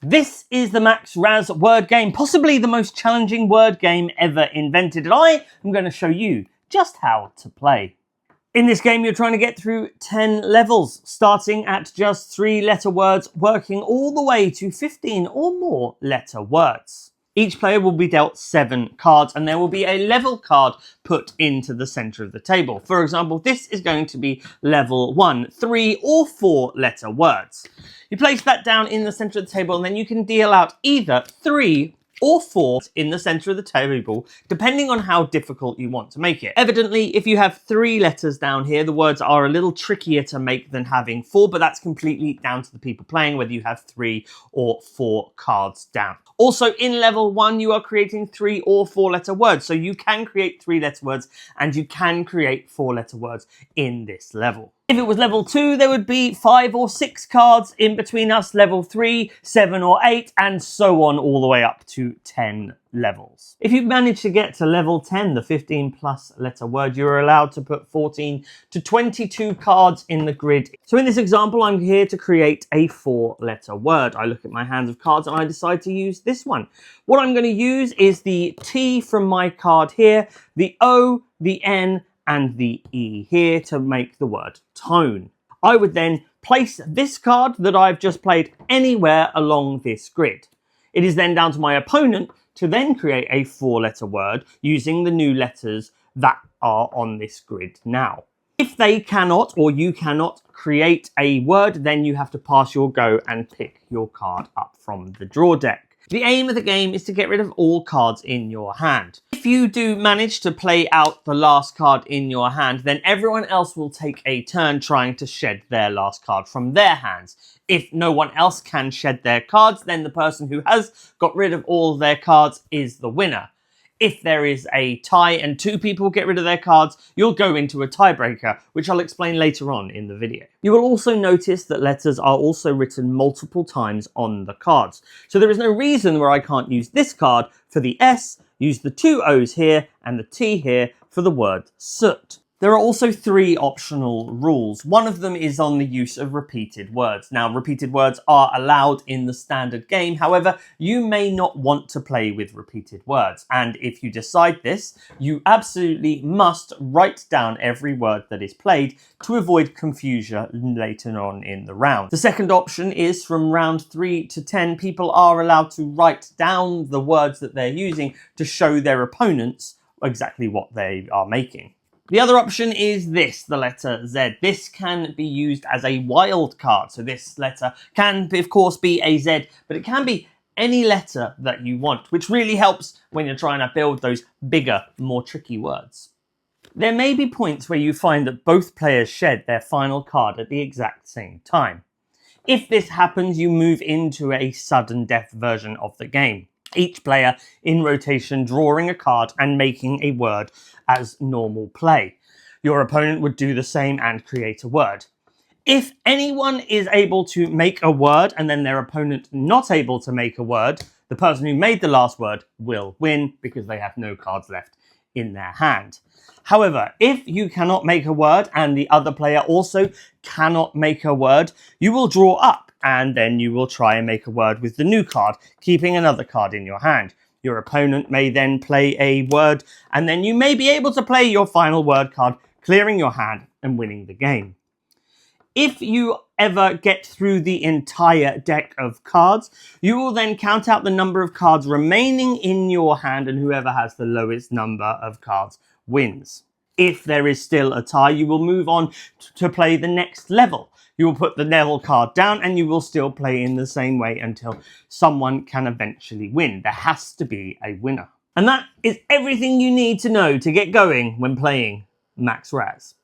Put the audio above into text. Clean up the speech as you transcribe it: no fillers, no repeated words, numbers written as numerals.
This is the MaxxRas word game, possibly the most challenging word game ever invented, and I am going to show you just how to play. In this game, you're trying to get through 10 levels, starting at just 3-letter words, working all the way to 15 or more letter words. Each player will be dealt 7 cards, and there will be a level card put into the center of the table. For example, this is going to be level 1, 3 or 4-letter words. You place that down in the center of the table, and then you can deal out either 3 or 4 in the center of the table, depending on how difficult you want to make it. Evidently, if you have 3 letters down here, the words are a little trickier to make than having 4, but that's completely down to the people playing, whether you have 3 or 4 cards down. Also, in level 1, you are creating 3 or 4-letter words, so you can create 3-letter words and you can create 4-letter words in this level. If it was level 2, there would be 5 or 6 cards in between us, level 3, 7 or 8, and so on all the way up to 10 levels. If you manage to get to level 10, the 15+ letter word, you're allowed to put 14 to 22 cards in the grid. So in this example, I'm here to create a 4-letter word. I look at my hands of cards and I decide to use this one. What I'm going to use is the T from my card here, the O, the N, and the E here to make the word tone. I would then place this card that I've just played anywhere along this grid. It is then down to my opponent to then create a 4-letter word using the new letters that are on this grid now. If they cannot, or you cannot create a word, then you have to pass your go and pick your card up from the draw deck. The aim of the game is to get rid of all cards in your hand. If you do manage to play out the last card in your hand, then everyone else will take a turn trying to shed their last card from their hands. If no one else can shed their cards, then the person who has got rid of all their cards is the winner. If there is a tie and 2 people get rid of their cards, you'll go into a tiebreaker, which I'll explain later on in the video. You will also notice that letters are also written multiple times on the cards. So there is no reason where I can't use this card for the S, use the 2 O's here and the T here for the word soot. There are also 3 optional rules. One of them is on the use of repeated words. Now, repeated words are allowed in the standard game. However, you may not want to play with repeated words. And if you decide this, you absolutely must write down every word that is played to avoid confusion later on in the round. The second option is from round 3 to 10, people are allowed to write down the words that they're using to show their opponents exactly what they are making. The other option is this, the letter Z. This can be used as a wild card. So this letter can, of course, be a Z, but it can be any letter that you want, which really helps when you're trying to build those bigger, more tricky words. There may be points where you find that both players shed their final card at the exact same time. If this happens, you move into a sudden death version of the game. Each player in rotation drawing a card and making a word as normal play. Your opponent would do the same and create a word. If anyone is able to make a word and then their opponent not able to make a word, the person who made the last word will win because they have no cards left in their hand. However, if you cannot make a word and the other player also cannot make a word, you will draw up and then you will try and make a word with the new card, keeping another card in your hand. Your opponent may then play a word and then you may be able to play your final word card, clearing your hand and winning the game. If you ever get through the entire deck of cards, you will then count out the number of cards remaining in your hand, and whoever has the lowest number of cards wins. If there is still a tie, you will move on to play the next level. You will put the level card down and you will still play in the same way until someone can eventually win. There has to be a winner. And that is everything you need to know to get going when playing MaxxRas.